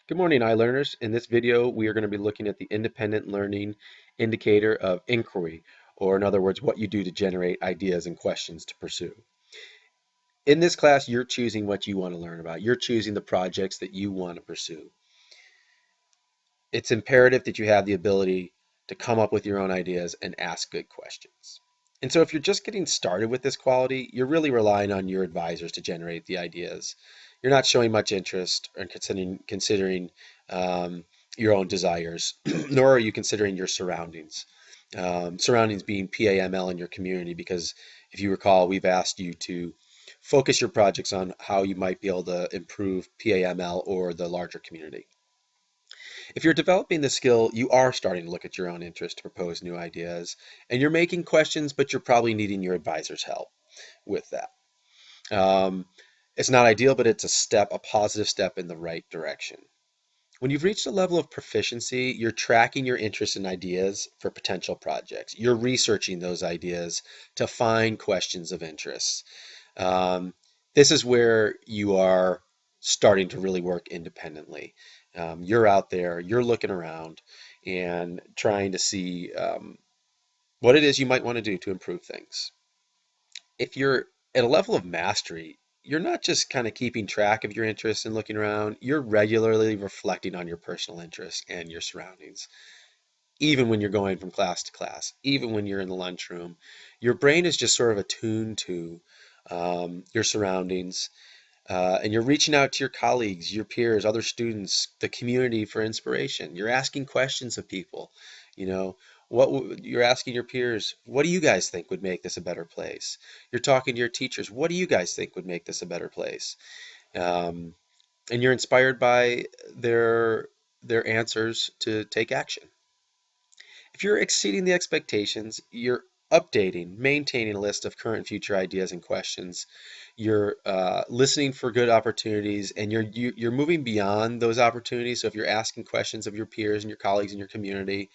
Good morning, iLearners. In this video, we are going to be looking at the independent learning indicator of inquiry, or in other words, what you do to generate ideas and questions to pursue. In this class, you're choosing what you want to learn about. You're choosing the projects that you want to pursue. It's imperative that you have the ability to come up with your own ideas and ask good questions. And so if you're just getting started with this quality, you're really relying on your advisors to generate the ideas. You're not showing much interest or considering your own desires, nor are you considering your surroundings. Surroundings being PAML in your community, because if you recall, we've asked you to focus your projects on how you might be able to improve PAML or the larger community. If you're developing the skill, you are starting to look at your own interest to propose new ideas, and you're making questions, but you're probably needing your advisor's help with that. Um, it's not ideal, but it's a positive step in the right direction. When you've reached a level of proficiency, you're tracking your interest in ideas for potential projects. You're researching those ideas to find questions of interest. Um, this is where you are starting to really work independently. You're out there, you're looking around and trying to see what it is you might want to do to improve things. If you're at a level of mastery, you're not just kind of keeping track of your interests and looking around, you're regularly reflecting on your personal interests and your surroundings. Even when you're going from class to class, even when you're in the lunchroom, your brain is just sort of attuned to your surroundings, and you're reaching out to your colleagues, your peers, other students, the community for inspiration. You're asking questions of people. You know, you're asking your peers, what do you guys think would make this a better place? You're talking to your teachers, what do you guys think would make this a better place? Um, and you're inspired by their answers to take action. If you're exceeding the expectations, you're updating, maintaining a list of current and future ideas and questions. You're listening for good opportunities, and you're moving beyond those opportunities. So if you're asking questions of your peers and your colleagues in your community,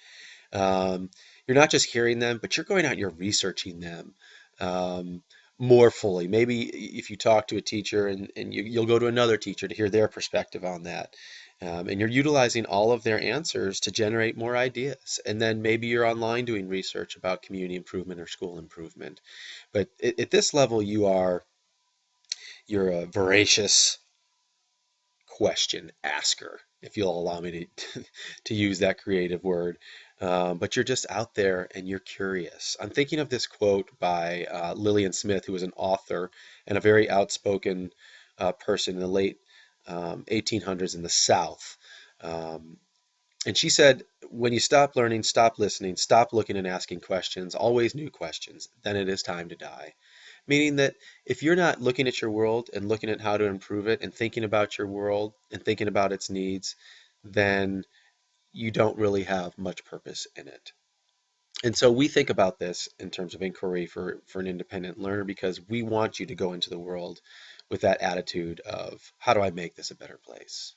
um, you're not just hearing them, but you're going out and you're researching them um, more fully. Maybe if you talk to a teacher and you'll go to another teacher to hear their perspective on that. And you're utilizing all of their answers to generate more ideas. And then maybe you're online doing research about community improvement or school improvement. But at this level, you're a voracious question asker, if you'll allow me to use that creative word. But you're just out there and you're curious. I'm thinking of this quote by Lillian Smith, who was an author and a very outspoken person in the late 1800s in the South. Um, and she said, when you stop learning, stop listening, stop looking and asking questions, always new questions, then it is time to die. Meaning that if you're not looking at your world and looking at how to improve it and thinking about your world and thinking about its needs, then you don't really have much purpose in it. And so we think about this in terms of inquiry for an independent learner because we want you to go into the world with that attitude of how do I make this a better place?